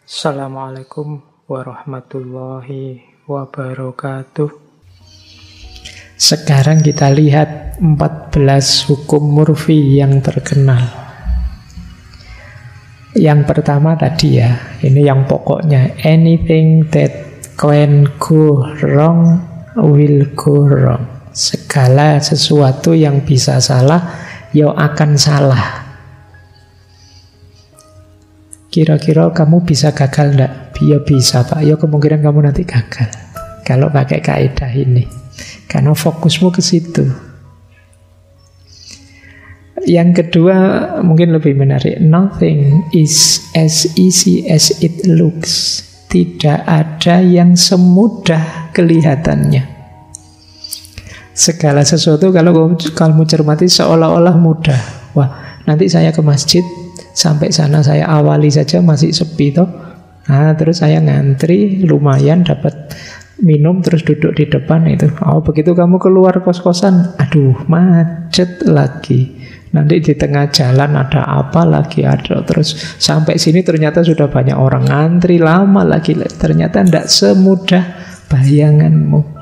Assalamualaikum warahmatullahi wabarakatuh. Sekarang kita lihat 14 hukum Murphy yang terkenal. Yang pertama tadi ya, ini yang pokoknya. Anything that can go wrong will go wrong. Segala sesuatu yang bisa salah, ya akan salah. Kira-kira kamu bisa gagal enggak? Ya bisa Pak, ya kemungkinan kamu nanti gagal kalau pakai kaidah ini, karena fokusmu ke situ. Yang kedua mungkin lebih menarik. Nothing is as easy as it looks. Tidak ada yang semudah kelihatannya. Segala sesuatu kalau kamu cermati seolah-olah mudah. Wah, nanti saya ke masjid, sampai sana saya awali saja masih sepi toh. Nah, terus saya ngantri lumayan dapat minum terus duduk di depan itu. Oh, begitu kamu keluar kos-kosan, aduh macet lagi. Nanti di tengah jalan ada apa lagi, ada terus sampai sini ternyata sudah banyak orang ngantri lama lagi. Ternyata tidak semudah bayanganmu.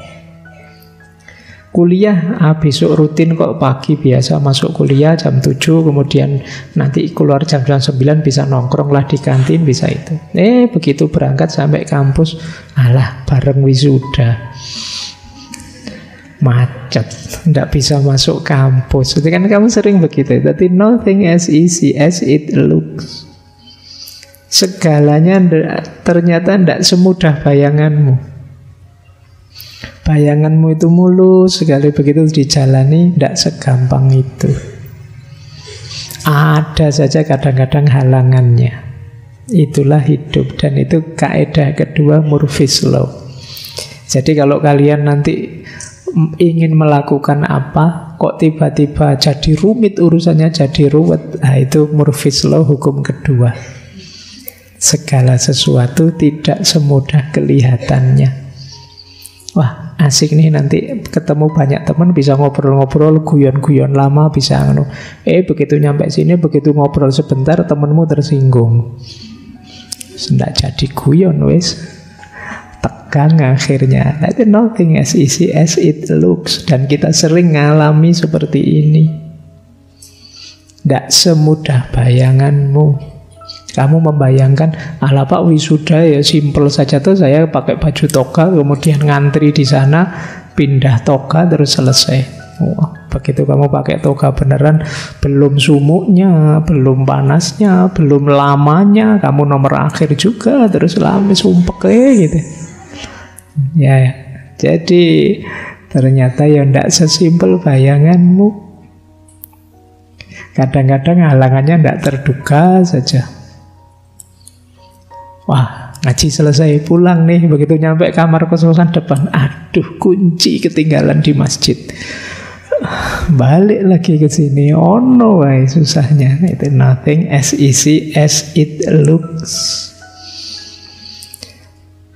Kuliah, besok rutin kok pagi biasa masuk kuliah jam 7, kemudian nanti keluar jam 9 bisa nongkrong lah di kantin, bisa itu. Begitu berangkat sampai kampus, alah bareng wisuda. Macet, tidak bisa masuk kampus. Itu kan kamu sering begitu. Tapi nothing as easy as it looks. Segalanya ternyata tidak semudah bayanganmu. Bayanganmu itu mulus, sekali begitu dijalani tidak segampang itu. Ada saja kadang-kadang halangannya. Itulah hidup, dan itu kaidah kedua Murphy's Law. Jadi kalau kalian nanti ingin melakukan apa, kok tiba-tiba jadi rumit urusannya, jadi ruwet, nah itu Murphy's Law hukum kedua. Segala sesuatu tidak semudah kelihatannya. Wah, asik nih nanti ketemu banyak teman, bisa ngobrol-ngobrol, guyon-guyon lama, bisa begitu nyampe sini, begitu ngobrol sebentar, temanmu tersinggung. Tidak jadi guyon, wes. Tegang akhirnya. That's nothing as easy as it looks. Dan kita sering ngalami seperti ini. Tidak semudah bayanganmu. Kamu membayangkan, ala Pak wisuda ya simple saja tuh, saya pakai baju toga, kemudian ngantri di sana, pindah toga terus selesai. Wah, begitu kamu pakai toga beneran, belum sumuknya, belum panasnya, belum lamanya, kamu nomor akhir juga, terus lama sumpek gitu. Ya, jadi ternyata ya tidak sesimpel bayanganmu. Kadang-kadang halangannya tidak terduga saja. Wah, ngaji selesai pulang nih, begitu nyampe kamar kos-kosan depan, aduh kunci ketinggalan di masjid. Balik lagi ke sini, oh no, susahnya. Itu nothing as easy as it looks.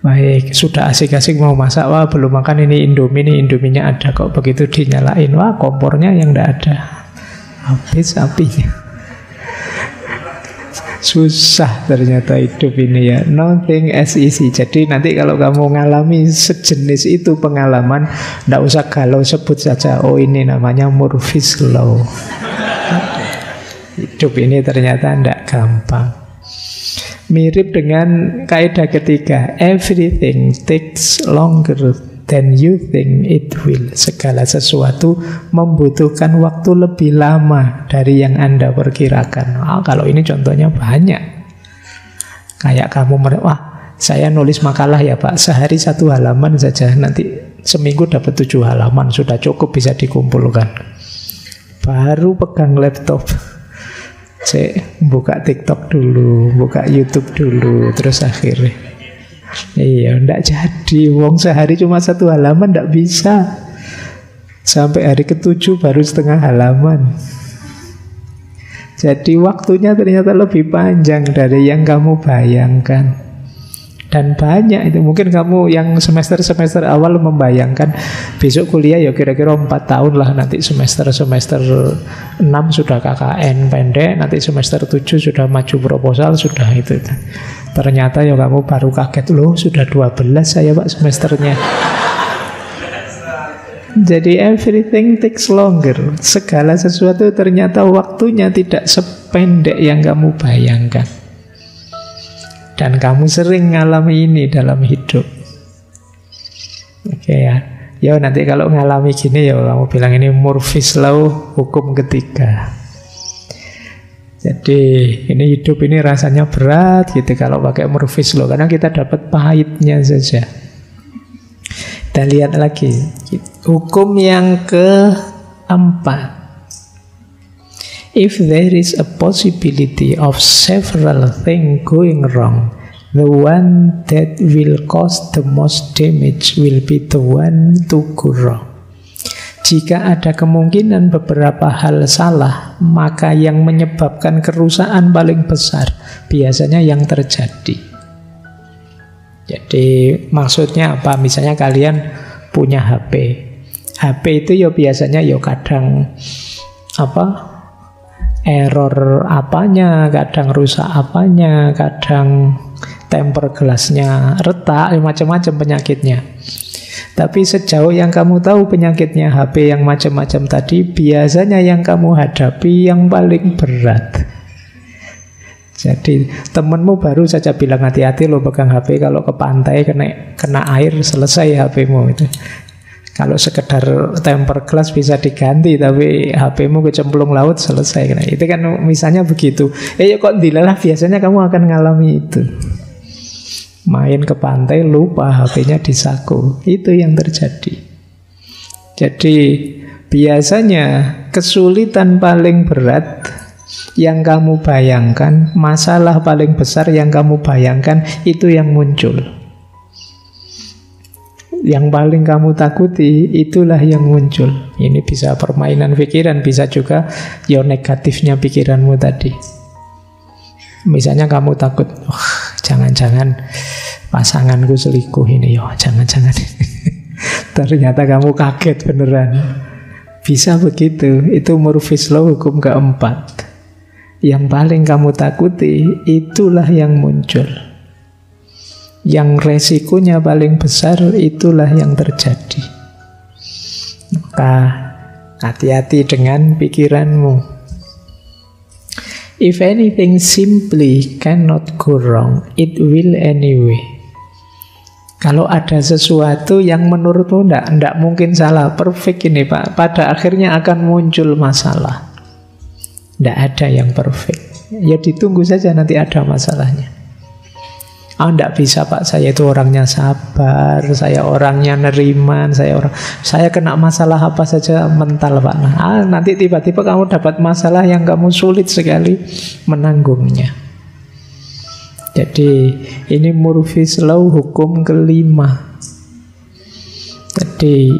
Baik, sudah asik-asik mau masak, wah belum makan ini Indomie nih, Indominya ada kok, begitu dinyalain, wah kompornya yang tidak ada, habis apinya. Susah ternyata hidup ini ya. Nothing as easy. Jadi nanti kalau kamu ngalami sejenis itu pengalaman, tidak usah galau, sebut saja, oh ini namanya Murphy's Law. Hidup ini ternyata tidak gampang. Mirip dengan kaidah ketiga, everything takes longer than you think it will. Segala sesuatu membutuhkan waktu lebih lama dari yang Anda perkirakan. Kalau ini contohnya banyak. Kayak kamu, wah saya nulis makalah ya Pak, sehari 1 halaman saja, nanti seminggu dapat 7 halaman, sudah cukup bisa dikumpulkan. Baru pegang laptop, buka TikTok dulu, buka YouTube dulu, terus akhirnya iya, ndak jadi. Wong sehari cuma 1 halaman ndak bisa. Sampai hari ke-7 baru setengah halaman. Jadi waktunya ternyata lebih panjang dari yang kamu bayangkan. Dan banyak itu. Mungkin kamu yang semester-semester awal membayangkan besok kuliah ya kira-kira 4 tahun lah. Nanti semester-semester 6 sudah KKN pendek, nanti semester 7 sudah maju proposal, sudah itu. Ternyata ya kamu baru kaget, loh sudah 12 saya Pak semesternya. Jadi everything takes longer. Segala sesuatu ternyata waktunya tidak sependek yang kamu bayangkan. Dan kamu sering ngalami ini dalam hidup. Oke ya. Ya nanti kalau ngalami gini ya kamu bilang ini Murphy's Law, hukum ketiga. Jadi ini hidup ini rasanya berat gitu kalau pakai Murphy's Law, karena kita dapat pahitnya saja. Kita lihat lagi hukum yang keempat. If there is a possibility of several things going wrong, the one that will cause the most damage will be the one to go wrong. Jika ada kemungkinan beberapa hal salah, maka yang menyebabkan kerusakan paling besar biasanya yang terjadi. Jadi maksudnya apa? Misalnya kalian punya HP. HP itu ya biasanya ya kadang error apanya, kadang rusak apanya, kadang temper gelasnya retak, macam-macam penyakitnya. Tapi sejauh yang kamu tahu penyakitnya HP yang macam-macam tadi, biasanya yang kamu hadapi yang paling berat. Jadi temenmu baru saja bilang hati-hati lo pegang HP, kalau ke pantai kena air selesai HPmu itu. Kalau sekedar temper glass bisa diganti, tapi HP-mu kecemplung laut selesai. Nah, itu kan misalnya begitu. Ya kok dilalah biasanya kamu akan ngalami itu. Main ke pantai lupa HP-nya di saku. Itu yang terjadi. Jadi biasanya kesulitan paling berat yang kamu bayangkan, masalah paling besar yang kamu bayangkan, itu yang muncul. Yang paling kamu takuti, itulah yang muncul. Ini bisa permainan pikiran, bisa juga ya negatifnya pikiranmu tadi. Misalnya kamu takut, jangan-jangan pasanganku selingkuh ini, jangan-jangan. Ternyata kamu kaget beneran. Bisa begitu. Itu Murphy's Law, hukum keempat. Yang paling kamu takuti, itulah yang muncul. Yang resikonya paling besar, itulah yang terjadi. Maka hati-hati dengan pikiranmu. If anything simply cannot go wrong, it will anyway. Kalau ada sesuatu yang menurutmu tidak mungkin salah, perfect ini Pak, pada akhirnya akan muncul masalah. Tidak ada yang perfect. Ya ditunggu saja nanti ada masalahnya. Tidak bisa Pak, saya itu orangnya sabar, saya orangnya neriman, saya kena masalah apa saja mental Pak. Nanti tiba-tiba kamu dapat masalah yang kamu sulit sekali menanggungnya. Jadi ini Murphy's Law, hukum kelima. Jadi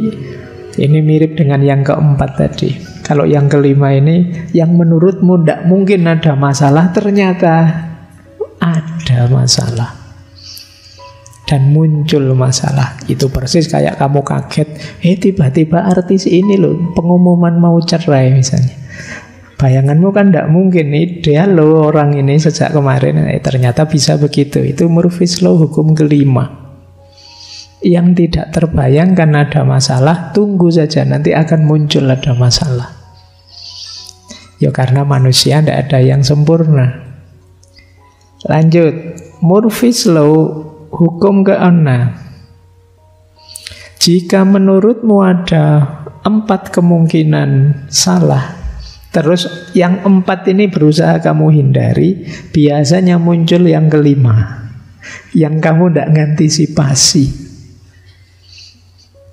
ini mirip dengan yang keempat tadi. Kalau yang kelima ini, yang menurutmu tidak mungkin ada masalah, ternyata ada masalah. Dan muncul masalah. Itu persis kayak kamu kaget, tiba-tiba artis ini loh pengumuman mau cerai misalnya. Bayanganmu kan tidak mungkin, ideal loh orang ini sejak kemarin. Ternyata bisa begitu. Itu Murphy's Law, hukum kelima. Yang tidak terbayangkan ada masalah, tunggu saja, nanti akan muncul ada masalah. Ya karena manusia tidak ada yang sempurna. Lanjut, Murphy's Law, hukum ke-6. Jika menurutmu ada 4 kemungkinan salah, terus yang 4 ini berusaha kamu hindari, biasanya muncul yang kelima, yang kamu tidak ngantisipasi.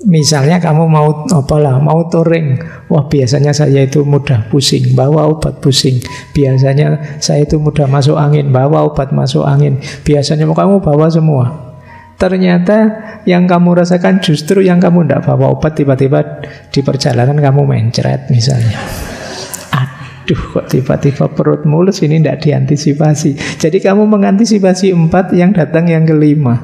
Misalnya kamu mau touring. Wah, biasanya saya itu mudah pusing, bawa obat pusing. Biasanya saya itu mudah masuk angin, bawa obat masuk angin. Biasanya kamu bawa semua. Ternyata yang kamu rasakan justru yang kamu tidak bawa obat, tiba-tiba di perjalanan kamu mencret misalnya. Aduh, kok tiba-tiba perut mulus, ini tidak diantisipasi. Jadi kamu mengantisipasi 4, yang datang yang kelima.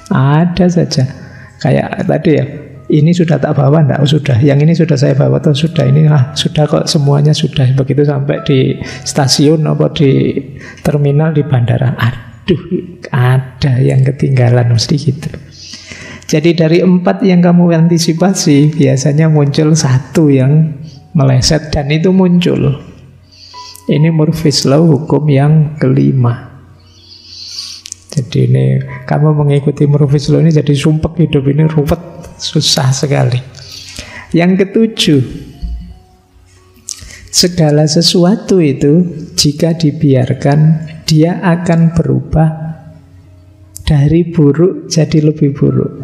Ada saja. Kayak tadi ya, ini sudah tak bawa, enggak, oh, sudah. Yang ini sudah saya bawa, atau sudah, ini sudah kok, semuanya sudah. Begitu sampai di stasiun apa di terminal di bandara, aduh, ada yang ketinggalan, mesti gitu. Jadi dari 4 yang kamu antisipasi, biasanya muncul 1 yang meleset, dan itu muncul. Ini Murphy's Law, hukum yang kelima. Jadi ini kamu mengikuti Murphy's Law ini jadi sumpek, hidup ini ruwet, susah sekali. Yang ketujuh, segala sesuatu itu jika dibiarkan dia akan berubah dari buruk jadi lebih buruk.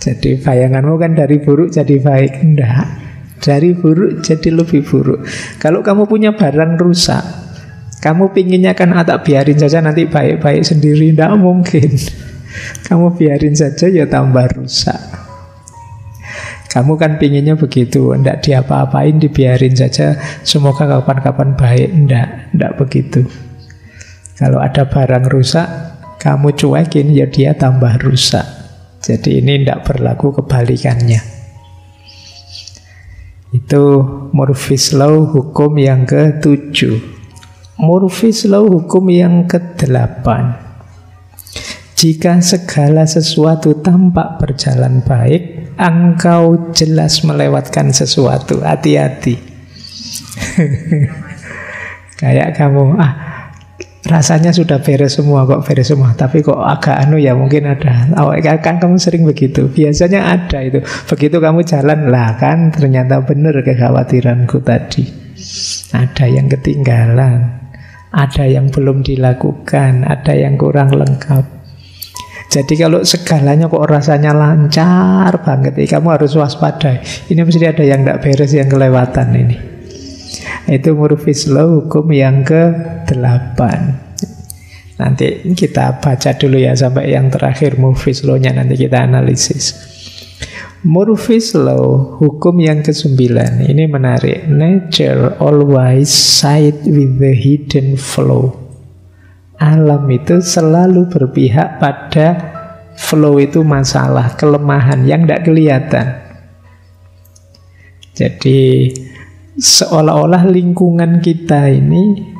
Jadi bayanganmu kan dari buruk jadi baik, enggak. Dari buruk jadi lebih buruk. Kalau kamu punya barang rusak, kamu pinginnya kan tak biarin saja nanti baik-baik sendiri. Tidak mungkin. Kamu biarin saja ya tambah rusak. Kamu kan pinginnya begitu, tidak diapa-apain, dibiarin saja, semoga kapan-kapan baik. Tidak begitu. Kalau ada barang rusak, kamu cuekin ya dia tambah rusak. Jadi ini tidak berlaku kebalikannya. Itu Murphy's Law, hukum yang ke-7. Murphy's Law, hukum yang ke-8. Jika segala sesuatu tampak berjalan baik, engkau jelas melewatkan sesuatu. Hati-hati. Kayak kamu, rasanya sudah beres semua, kok beres semua, tapi kok agak ya mungkin ada. Kan kamu sering begitu. Biasanya ada itu. Begitu kamu jalan, lah kan ternyata benar kekhawatiranku tadi. Ada yang ketinggalan, ada yang belum dilakukan, ada yang kurang lengkap. Jadi kalau segalanya kok rasanya lancar banget, kamu harus waspada. Ini mesti ada yang tidak beres, yang kelewatan ini. Itu Murphy's Law, hukum yang ke-8. Nanti kita baca dulu ya sampai yang terakhir Murphy's Law-nya, nanti kita analisis. Murphy's Law, hukum yang ke-9. Ini menarik. Nature always side with the hidden flow. Alam itu selalu berpihak pada flow, itu masalah, kelemahan yang tidak kelihatan. Jadi seolah-olah lingkungan kita ini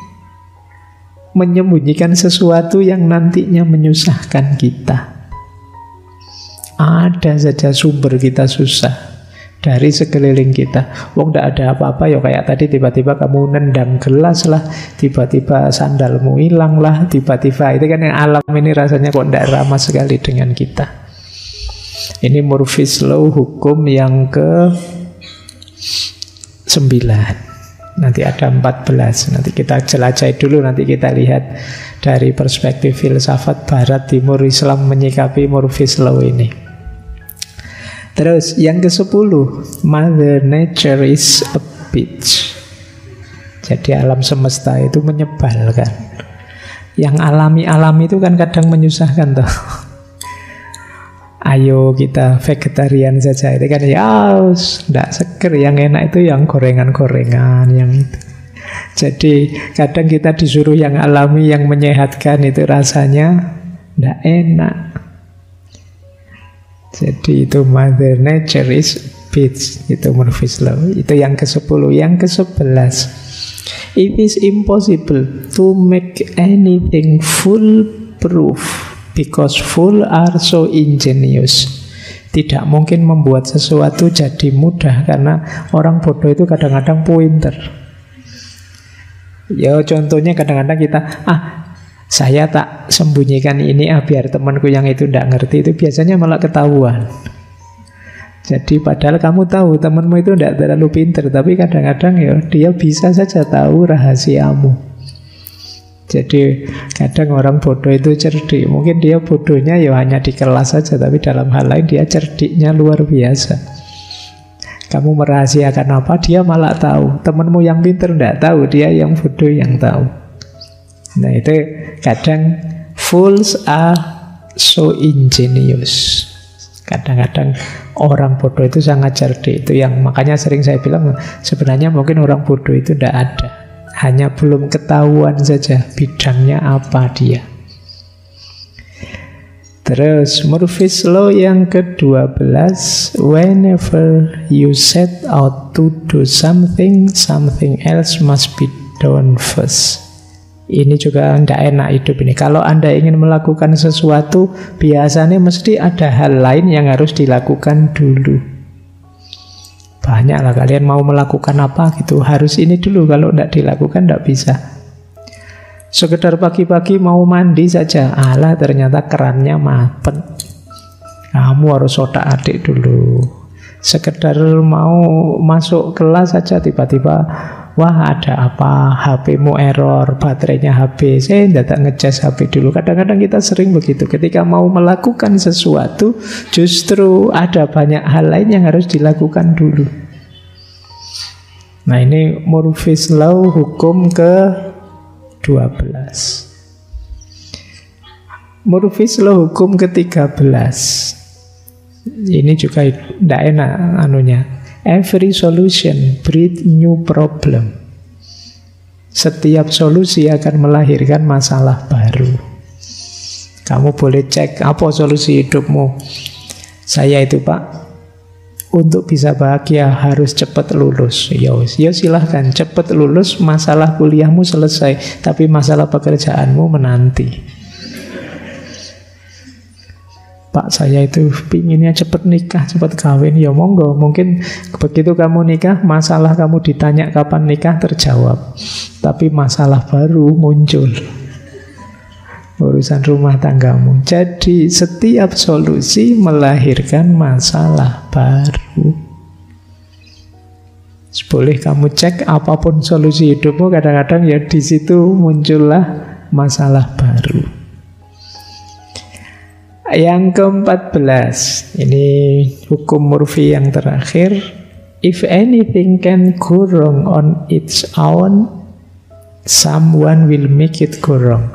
menyembunyikan sesuatu yang nantinya menyusahkan kita. Ada saja sumber kita susah dari sekeliling kita. Wong tidak ada apa-apa ya, kayak tadi tiba-tiba kamu nendang gelas lah, tiba-tiba sandalmu hilang lah, tiba-tiba itu kan yang alam ini rasanya kok tidak ramah sekali dengan kita. Ini Murphy's Law, hukum yang ke-9. Nanti ada 14. Nanti kita jelajahi dulu, nanti kita lihat dari perspektif filsafat Barat, Timur, Islam menyikapi Murphy's Law ini. Terus yang ke-10, Mother Nature is a bitch. Jadi alam semesta itu menyebalkan. Yang alami-alami itu kan kadang menyusahkan toh. Ayo kita vegetarian saja, itu kan ya tidak seger. Yang enak itu yang gorengan-gorengan, yang itu. Jadi kadang kita disuruh yang alami, yang menyehatkan, itu rasanya tidak enak. Jadi itu Mother Nature is bitch. Itu Murphy's Law. Itu yang ke-10. Yang ke-11, it is impossible to make anything foolproof because fools are so ingenious. Tidak mungkin membuat sesuatu jadi mudah, karena orang bodoh itu kadang-kadang pinter. Ya contohnya kadang-kadang kita saya tak sembunyikan ini biar temanku yang itu tidak ngerti, itu biasanya malah ketahuan. Jadi padahal kamu tahu temanmu itu tidak terlalu pintar, tapi kadang-kadang ya dia bisa saja tahu rahasiamu. Jadi kadang orang bodoh itu cerdik. Mungkin dia bodohnya ya hanya di kelas saja, tapi dalam hal lain dia cerdiknya luar biasa. Kamu merahasiakan apa, dia malah tahu. Temanmu yang pintar tidak tahu, dia yang bodoh yang tahu. Nah itu kadang fools are so ingenious. Kadang-kadang orang bodoh itu sangat cerdik. Itu yang makanya sering saya bilang, sebenarnya mungkin orang bodoh itu tidak ada, hanya belum ketahuan saja bidangnya apa dia. Terus Murphy's Law yang ke-12, whenever you set out to do something, something else must be done first. Ini juga tidak enak hidup ini. Kalau Anda ingin melakukan sesuatu, biasanya mesti ada hal lain yang harus dilakukan dulu. Banyaklah kalian mau melakukan apa gitu, harus ini dulu. Kalau tidak dilakukan tidak bisa. Sekedar pagi-pagi mau mandi saja, alah ternyata kerannya mapen. Kamu harus otak-atik dulu. Sekedar mau masuk kelas saja, tiba-tiba wah ada apa, HP-mu error, baterainya habis, datang ngecas HP dulu. Kadang-kadang kita sering begitu. Ketika mau melakukan sesuatu, justru ada banyak hal lain yang harus dilakukan dulu. Nah ini Murphy's Law hukum ke-12. Murphy's Law hukum ke-13. Ini juga tidak enak anunya. Every solution breed new problem. Setiap solusi akan melahirkan masalah baru. Kamu boleh cek apa solusi hidupmu. Saya itu Pak, untuk bisa bahagia harus cepat lulus. Ya silahkan cepat lulus, masalah kuliahmu selesai, tapi masalah pekerjaanmu menanti. Pak saya itu pinginnya cepat nikah, cepat kawin. Ya monggo, mungkin begitu kamu nikah, masalah kamu ditanya kapan nikah terjawab, tapi masalah baru muncul, urusan rumah tanggamu. Jadi setiap solusi melahirkan masalah baru. Boleh kamu cek apapun solusi hidupmu, kadang-kadang ya di situ muncullah masalah baru. Yang ke-14, ini hukum Murphy yang terakhir. If anything can go wrong on its own, someone will make it go wrong.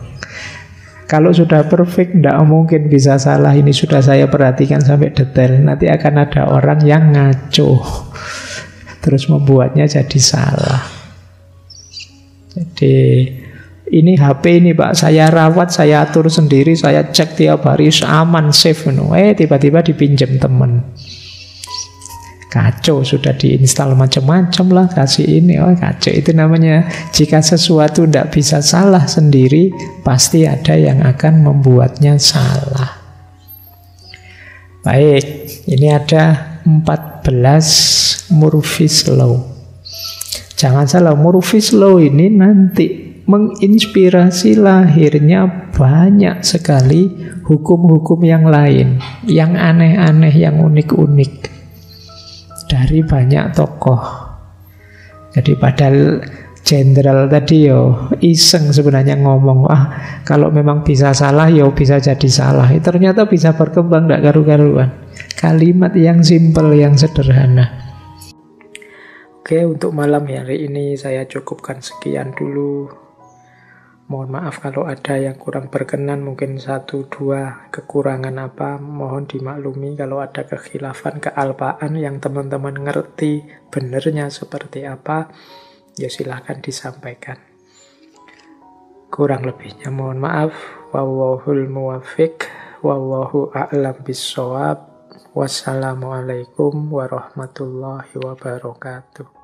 Kalau sudah perfect, tidak mungkin bisa salah. Ini sudah saya perhatikan sampai detail. Nanti akan ada orang yang ngaco, terus membuatnya jadi salah. Jadi ini HP ini Pak, saya rawat, saya atur sendiri, saya cek tiap hari, aman, safe. Tiba-tiba dipinjam teman. Kacau, sudah diinstal macam-macam lah, kasih ini, kacau. Itu namanya, jika sesuatu tidak bisa salah sendiri, pasti ada yang akan membuatnya salah. Baik, ini ada 14 Murphy's Law. Jangan salah, Murphy's Law ini nanti menginspirasi lahirnya banyak sekali hukum-hukum yang lain, yang aneh-aneh, yang unik-unik dari banyak tokoh. Jadi padahal jenderal tadi iseng sebenarnya ngomong, kalau memang bisa salah bisa jadi salah. Ternyata bisa berkembang, tidak karu-karuan. Kalimat yang simpel, yang sederhana. Oke, untuk malam hari ini saya cukupkan sekian dulu. Mohon maaf kalau ada yang kurang berkenan, mungkin 1-2 kekurangan apa, mohon dimaklumi. Kalau ada kekhilafan, kealpaan yang teman-teman ngerti benernya seperti apa, ya silahkan disampaikan. Kurang lebihnya mohon maaf. Wallahul muwaffiq, wallahu a'lam bissawab. Wassalamualaikum warahmatullahi wabarakatuh.